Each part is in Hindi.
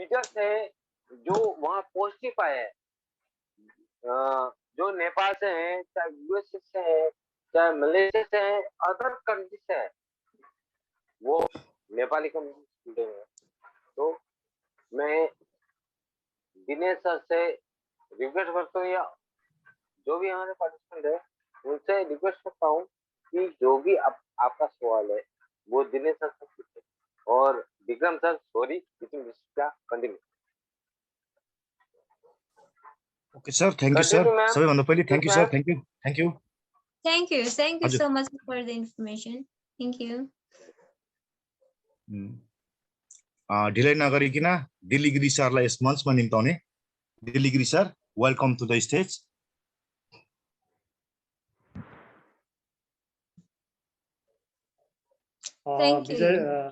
लीडर्स है जो वहाँ पहुँच नहीं पाए हैं। जो नेपाल से हैं, चाहे यूएसए से हैं, चाहे मलेशिया से हैं, अदर कंट्री से हैं, वो नेपाली कम्युनिटी स्टूडेंट है। तो मैं दिनेश सर से रिक्वेस्ट करता हूँ, या जो भी हमारे पार्टिसिपेंट है उनसे रिक्वेस्ट करता हूँ कि जो भी आपका सवाल है वो दिनेश सर से पूछे। और Vikram sir, sorry continue. Okay sir, thank you sir. सबैभन्दा पहिले thank you sir, thank you Thank you so much for the information. Thank you. ढिलै नगरिकन दिल्लीगिरी सरलाई यस मञ्चमा निम्ताउने। Dilligiri sir, welcome to the stage. Thank you.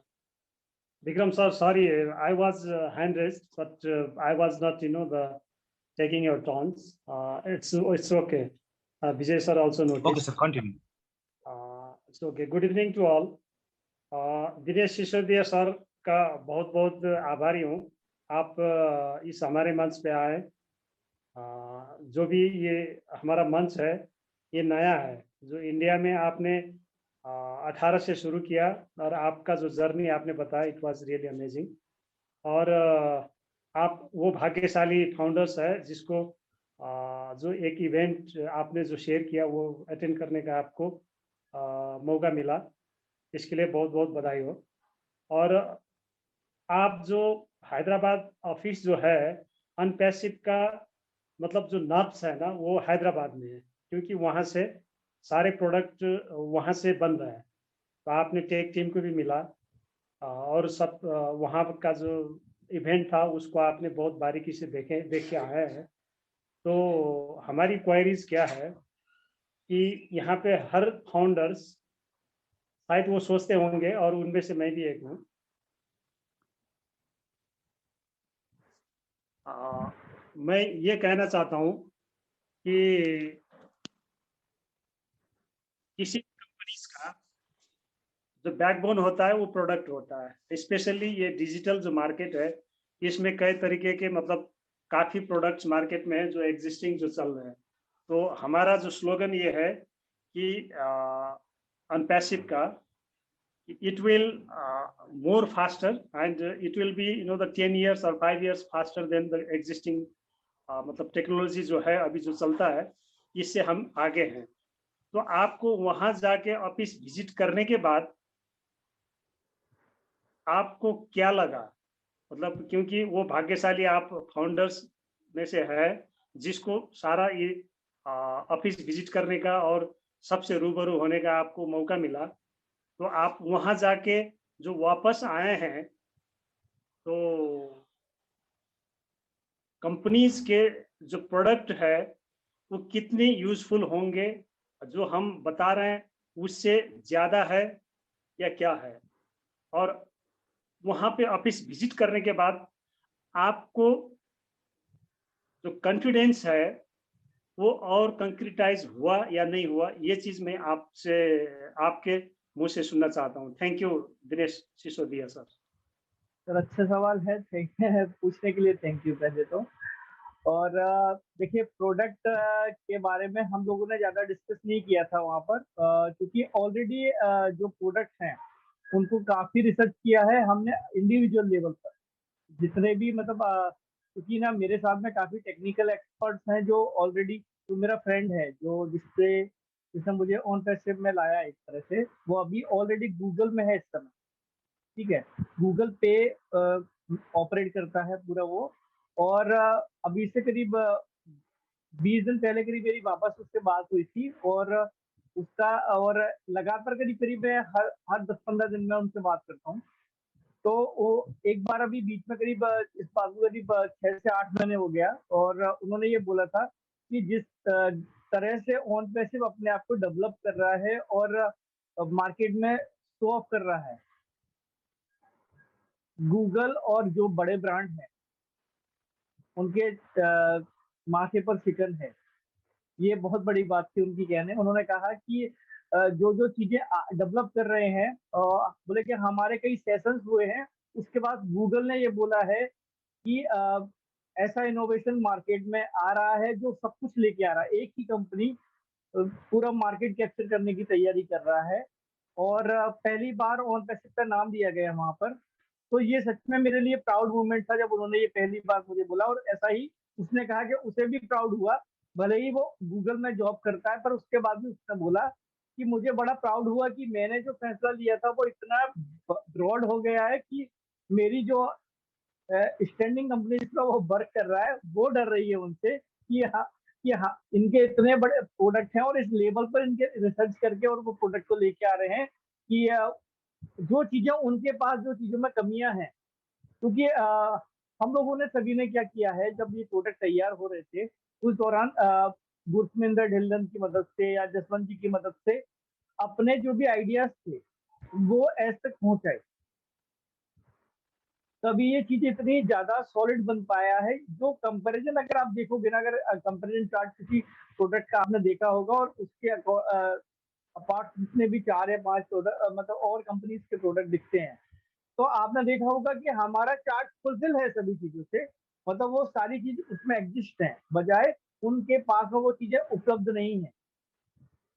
Vikram sir, sorry, I was hand raised, but I was not, taking your turns. It's okay. Vijay sir also noticed. Okay sir, continue. It's okay. Good evening to all. Dinesh Sisodia sir का बहुत बहुत आभारी हूँ, आप इस हमारे मंच पे आए। जो भी ये हमारा मंच है ये नया है, जो इंडिया में आपने 18 से शुरू किया, और आपका जो जर्नी आपने बताया, इट वाज रियली अमेजिंग। और आप वो भाग्यशाली फाउंडर्स है जिसको जो एक इवेंट आपने जो शेयर किया वो अटेंड करने का आपको मौका मिला, इसके लिए बहुत बहुत बधाई हो। और आप जो हैदराबाद ऑफिस जो है अनपैसिव का, मतलब जो नब्स है ना, वो हैदराबाद में है, क्योंकि वहाँ से सारे प्रोडक्ट वहाँ से बन रहे हैं। तो आपने टेक टीम को भी मिला, और सब वहाँ का जो इवेंट था उसको आपने बहुत बारीकी से देख के आए हैं। तो हमारी क्वेरीज क्या है कि यहाँ पे हर फाउंडर्स शायद वो सोचते होंगे, और उनमें से मैं भी एक हूँ, मैं ये कहना चाहता हूँ कि किसी कंपनीज का जो बैकबोन होता है वो प्रोडक्ट होता है। स्पेशली ये डिजिटल जो मार्केट है, इसमें कई तरीके के, मतलब काफ़ी प्रोडक्ट्स मार्केट में है जो एग्जिस्टिंग जो चल रहे हैं। तो हमारा जो स्लोगन ये है कि अनपैसिव का, it will more faster, and it will be the 10 years or 5 years faster than the existing मतलब टेक्नोलॉजी जो है अभी जो चलता है, इससे हम आगे हैं। तो आपको वहां जाके ऑफिस विजिट करने के बाद आपको क्या लगा, मतलब क्योंकि वो भाग्यशाली आप फाउंडर्स में से है जिसको सारा ये ऑफिस विजिट करने का और सबसे रूबरू होने का आपको मौका मिला। तो आप वहां जाके जो वापस आए हैं, तो कंपनीज के जो प्रोडक्ट है वो कितने यूजफुल होंगे, जो हम बता रहे हैं उससे ज़्यादा है या क्या है। और वहाँ पे ऑफिस विजिट करने के बाद आपको जो कॉन्फिडेंस है वो और कंक्रीटाइज हुआ या नहीं हुआ, ये चीज़ मैं आपसे, आपके मुंह से सुनना चाहता हूँ। Thank you Dinesh Sisodia sir. Sir अच्छा सवाल है, थैंक यू पूछने के लिए, थैंक यू पहले तो। और देखिए, प्रोडक्ट के बारे में हम लोगों ने ज़्यादा डिस्कस नहीं किया था वहाँ पर, क्योंकि ऑलरेडी जो प्रोडक्ट हैं उनको काफ़ी रिसर्च किया है हमने इंडिविजुअल लेवल पर, जितने भी मतलब क्योंकि ना मेरे साथ में काफ़ी टेक्निकल एक्सपर्ट्स हैं जो ऑलरेडी, जो मेरा फ्रेंड है जो जिसने मुझे ऑन पैसिव में लाया एक तरह से, वो अभी ऑलरेडी गूगल में है इस समय, ठीक है, गूगल पे ऑपरेट करता है पूरा वो। और अभी से करीब 20 दिन पहले करीब मेरी वापस उससे बात हुई थी, और उसका, और लगातार करीब करीब मैं हर 10-15 दिन में उनसे बात करता हूँ। तो वो एक बार अभी बीच में करीब इस बात को करीब 6 से 8 महीने हो गया, और उन्होंने ये बोला था कि जिस तरह से ऑन पैसिव अपने आप को डेवलप कर रहा है और मार्केट में शो ऑफ कर रहा है, गूगल और जो बड़े ब्रांड हैं उनके माथे पर शिकन है। ये बहुत बड़ी बात थी उनकी कहने। उन्होंने कहा कि जो जो चीजें डेवलप कर रहे हैं, बोले कि हमारे कई सेशंस हुए हैं, उसके बाद गूगल ने ये बोला है कि ऐसा इनोवेशन मार्केट में आ रहा है जो सब कुछ लेके आ रहा है। एक ही कंपनी पूरा मार्केट कैप्चर करने की तैयारी कर रहा है और पहली बार ऑन पैसिव का नाम दिया गया वहां पर। तो ये सच में मेरे लिए प्राउड मोमेंट था जब उन्होंने ये पहली बार मुझे बोला, और ऐसा ही उसने कहा कि उसे भी प्राउड हुआ, भले ही वो गूगल में जॉब करता है, पर उसके बाद भी उसने बोला कि मुझे बड़ा प्राउड हुआ कि मैंने जो फैसला लिया था वो इतना ब्रॉड हो गया है कि मेरी जो स्टैंडिंग कंपनी पर वो वर्क कर रहा है वो डर रही है उनसे कि हाँ इनके इतने बड़े प्रोडक्ट हैं और इस लेवल पर इनके रिसर्च करके और वो प्रोडक्ट को लेके आ रहे हैं कि जो चीजें उनके पास जो चीजों में कमियां हैं। क्योंकि हम लोगों ने सभी ने क्या किया है, जब ये प्रोडक्ट तैयार हो रहे थे उस दौरान गुरमिंदर ढिल्लन की मदद से या जसवंत जी की मदद से अपने जो भी आइडियाज थे वो एज तक पहुंचाए, तभी ये चीज इतनी ज्यादा सॉलिड बन पाया है। जो कंपैरिजन अगर आप देखोगे ना, अगर कंपैरिजन चार्ट किसी प्रोडक्ट का आपने देखा होगा और उसके अपार्ट जितने भी 4 या 5 प्रोडक्ट मतलब और कंपनीज के प्रोडक्ट दिखते हैं, तो आपने देखा होगा कि हमारा चार्ट फुलफिल है सभी चीजों से, मतलब वो सारी चीज उसमें एग्जिस्ट है, बजाय उनके पास में वो चीजें उपलब्ध नहीं है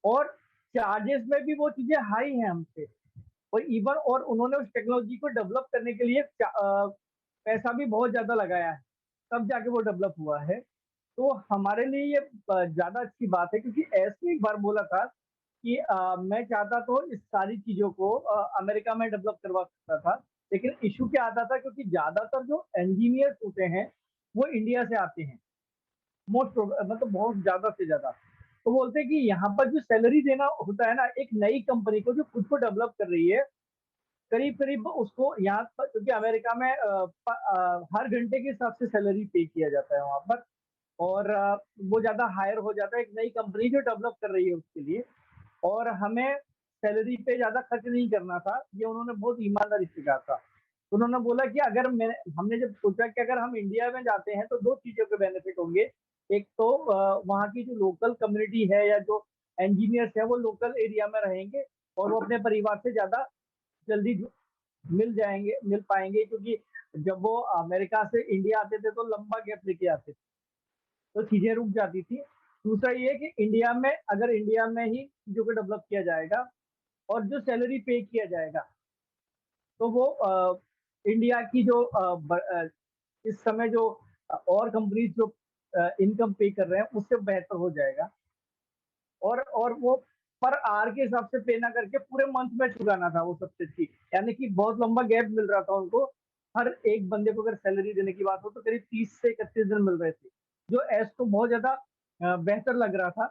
और चार्जेस में भी वो चीजें हाई हैं हमसे। और इवन और उन्होंने उस टेक्नोलॉजी को डेवलप करने के लिए पैसा भी बहुत ज्यादा लगाया है, तब जाके वो डेवलप हुआ है। तो हमारे लिए ये ज्यादा अच्छी बात है, क्योंकि ऐसे एक बार बोला था कि मैं चाहता तो इस सारी चीजों को अमेरिका में डेवलप करवा सकता था, लेकिन इशू क्या आता था, क्योंकि ज्यादातर जो इंजीनियर्स होते हैं वो इंडिया से आते हैं, मोस्ट मतलब बहुत ज्यादा से ज्यादा। तो बोलते हैं कि यहाँ पर जो सैलरी देना होता है ना एक नई कंपनी को जो खुद को डेवलप कर रही है, करीब करीब उसको यहाँ पर, क्योंकि अमेरिका में हर घंटे के हिसाब से सैलरी पे किया जाता है वहां पर, और वो ज्यादा हायर हो जाता है एक नई कंपनी जो डेवलप कर रही है उसके लिए। और हमें सैलरी पे ज्यादा खर्च नहीं करना था, ये उन्होंने बहुत ईमानदारी से कहा था। उन्होंने बोला कि अगर मैं हमने जब सोचा कि अगर हम इंडिया में जाते हैं तो 2 चीजों के बेनिफिट होंगे। एक तो वहाँ की जो लोकल कम्युनिटी है या जो इंजीनियर्स है वो लोकल एरिया में रहेंगे और वो अपने परिवार से ज्यादा जल्दी मिल पाएंगे, क्योंकि जब वो अमेरिका से इंडिया आते थे तो लंबा गैप लेके आते थे, तो चीजें रुक जाती थी। दूसरा ये कि इंडिया में अगर इंडिया में ही चीजों को डेवलप किया जाएगा और जो सैलरी पे किया जाएगा, तो वो इंडिया की जो इस समय जो और कंपनीज जो इनकम पे कर रहे हैं उससे बेहतर हो जाएगा। और वो पर आवर के हिसाब से पे ना करके पूरे मंथ में चुकाना था वो सबसे अच्छी, यानी कि बहुत लंबा गैप मिल रहा था उनको। हर एक बंदे को अगर सैलरी देने की बात हो तो करीब 30 से 31 दिन मिल रहे थे, जो एस को बहुत ज्यादा बेहतर लग रहा था।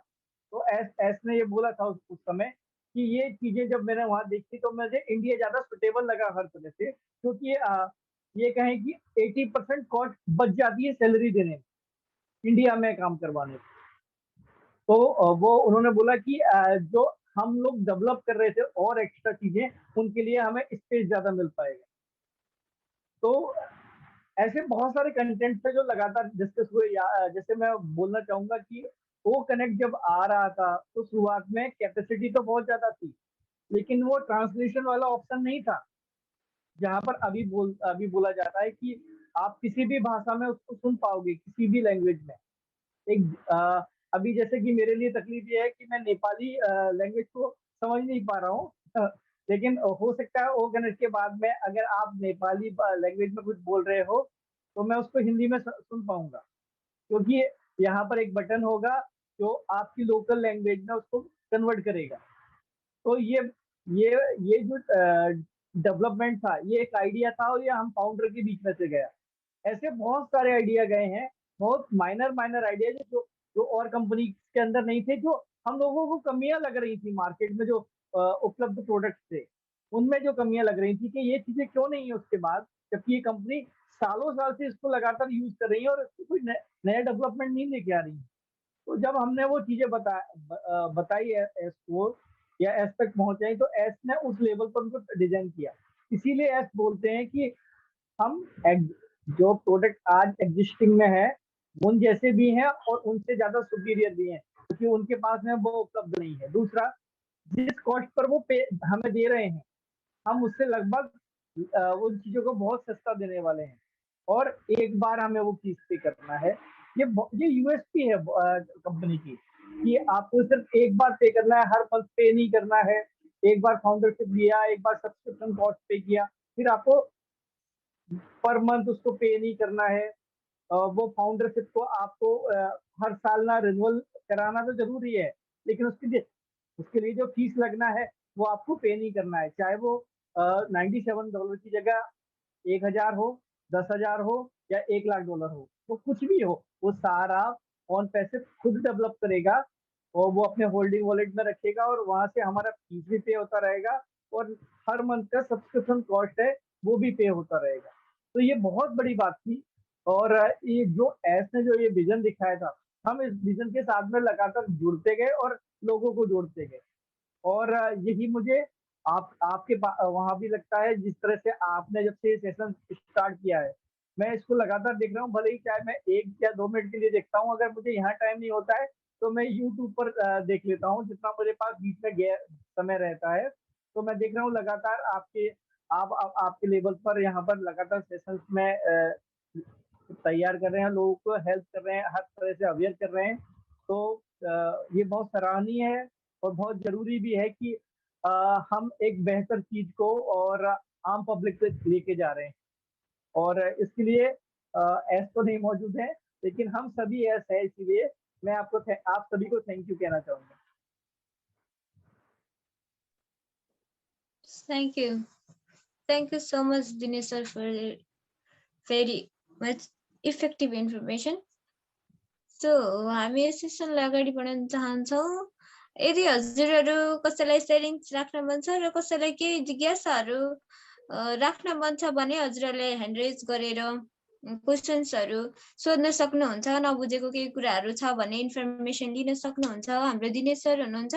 तो एस ने ये बोला था उस समय कि ये चीजें जब मैंने वहां देखी तो मुझे इंडिया ज्यादा सुटेबल लगा हर तरह से, क्योंकि ये कहें कि 80% कॉस्ट बच जाती है सैलरी देने में इंडिया में काम करवाने में। तो वो उन्होंने बोला कि जो हम लोग डेवलप कर रहे थे और एक्स्ट्रा चीजें, उनके लिए हमें स्पेस ज्यादा मिल पाएगा। तो ऐसे बहुत सारे कंटेंट थे जो लगातार डिस्कस हुए। जैसे मैं बोलना चाहूंगा कि वो कनेक्ट जब आ रहा था तो शुरुआत में कैपेसिटी तो बहुत ज्यादा थी, लेकिन वो ट्रांसलेशन वाला ऑप्शन नहीं था, जहां पर अभी बोला जाता है कि आप किसी भी भाषा में उसको सुन पाओगे, किसी भी लैंग्वेज में। एक अभी जैसे कि मेरे लिए तकलीफ ये है कि मैं नेपाली लैंग्वेज को समझ नहीं पा रहा हूँ, लेकिन हो सकता है वो कनेक्ट के बाद में अगर आप नेपाली लैंग्वेज में कुछ बोल रहे हो तो मैं उसको हिंदी में सुन पाऊंगा, क्योंकि यहाँ पर एक बटन होगा जो आपकी लोकल लैंग्वेज में उसको कन्वर्ट करेगा। तो ये ये जो डेवलपमेंट था ये एक आइडिया था और ये हम फाउंडर के बीच में से गया। ऐसे बहुत सारे आइडिया गए हैं, बहुत माइनर माइनर आइडिया जो जो और कंपनी के अंदर नहीं थे, जो हम लोगों को कमियां लग रही थी मार्केट में जो उपलब्ध प्रोडक्ट थे उनमें जो कमियां लग रही थी कि ये चीजें क्यों नहीं है उसके बाद, जबकि ये कंपनी सालों साल से इसको लगातार यूज कर रही है और कोई नया डेवलपमेंट नहीं लेके आ रही है। तो जब हमने वो चीजें बताई एस को या एस तक पहुंचाई तो एस ने उस लेवल पर उनको डिजाइन किया। इसीलिए एस बोलते हैं कि हम जो प्रोडक्ट आज एग्जिस्टिंग में है उन जैसे भी हैं और उनसे ज्यादा सुपीरियर भी हैं, क्योंकि उनके पास में वो उपलब्ध नहीं है। दूसरा, जिस कॉस्ट पर वो पे हमें दे रहे हैं हम उससे लगभग उन चीजों को बहुत सस्ता देने वाले हैं। और एक बार हमें वो फीस पे करना है। ये यूएसपी है कंपनी की कि आपको सिर्फ एक बार पे करना है, हर मंथ पे नहीं करना है। एक बार फाउंडरशिप लिया, एक बार सब्सक्रिप्शन कॉस्ट पे किया, फिर आपको पर मंथ उसको पे नहीं करना है। वो फाउंडरशिप को आपको हर साल ना रिन्यूअल कराना तो जरूरी है, लेकिन उसके लिए जो फीस लगना है वो आपको पे नहीं करना है, चाहे वो $97 की जगह 1,000 हो, 10,000 हो या $1,00,000 हो, वो कुछ भी हो, वो सारा ऑन पैसे खुद डेवलप करेगा और वो अपने होल्डिंग वॉलेट में रखेगा और वहां से हमारा फीस भी पे होता रहेगा और हर मंथ का सब्सक्रिप्शन कॉस्ट है वो भी पे होता रहेगा। तो ये बहुत बड़ी बात थी और ये जो एस ने जो ये विजन दिखाया था, हम इस विजन के साथ में लगातार जुड़ते गए और लोगों को जोड़ते गए और यही मुझे आपके वहां भी लगता है, जिस तरह से आपने जब से सेशन स्टार्ट किया है, मैं इसको लगातार देख रहा हूँ, भले ही चाहे मैं 1 या 2 मिनट के लिए देखता हूँ, अगर मुझे यहाँ टाइम नहीं होता है तो मैं यूट्यूब पर देख लेता हूँ, जितना मुझे पास बीच में समय रहता है। तो मैं देख रहा हूँ लगातार आपके लेवल पर यहाँ पर लगातार सेशंस में तैयार कर रहे हैं, लोगों को हेल्प कर रहे हैं, हर तरह से अवेयर कर रहे हैं। तो ये बहुत सराहनीय है और बहुत जरूरी भी है कि हम एक बेहतर चीज को और आम पब्लिक तक लेके जा रहे हैं और इसके लिए एस तो नहीं मौजूद है, लेकिन हम सभी एस है, इसलिए मैं आप सभी को थैंक यू कहना चाहूंगा। Thank you so much, Dinesh sir, for very much effective information. So हामी यस सेसनलाई अगाडि बढाउन चाहन्छौँ। यदि हजुरहरू कसैलाई सेयरिङ्स राख्न मन छ र कसैलाई केही जिज्ञासाहरू राख्न मन छ भने हजुरहरूले ह्यान्ड रेज गरेर क्वेसन्सहरू सोध्न सक्नुहुन्छ, नबुझेको केही कुराहरू छ भने इन्फर्मेसन लिन सक्नुहुन्छ। हाम्रो दिनेश सर हुनुहुन्छ,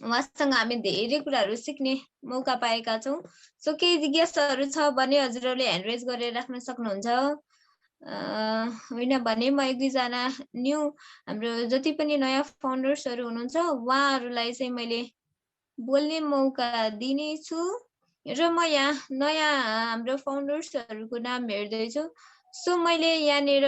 उहाँसँग हामी धेरै कुराहरू सिक्ने मौका पाएका छौँ। सो केही जिज्ञासाहरू छ भने हजुरहरूले ह्यान्ड रेज गरेर राख्न सक्नुहुन्छ। होइन भने म 1-2 जना न्यू हाम्रो जति पनि नयाँ फाउन्डर्सहरू हुनुहुन्छ उहाँहरूलाई चाहिँ मैले बोल्ने मौका दिनेछु र म यहाँ नयाँ हाम्रो फाउन्डर्सहरूको नाम हेर्दैछु। सो मैले यहाँनिर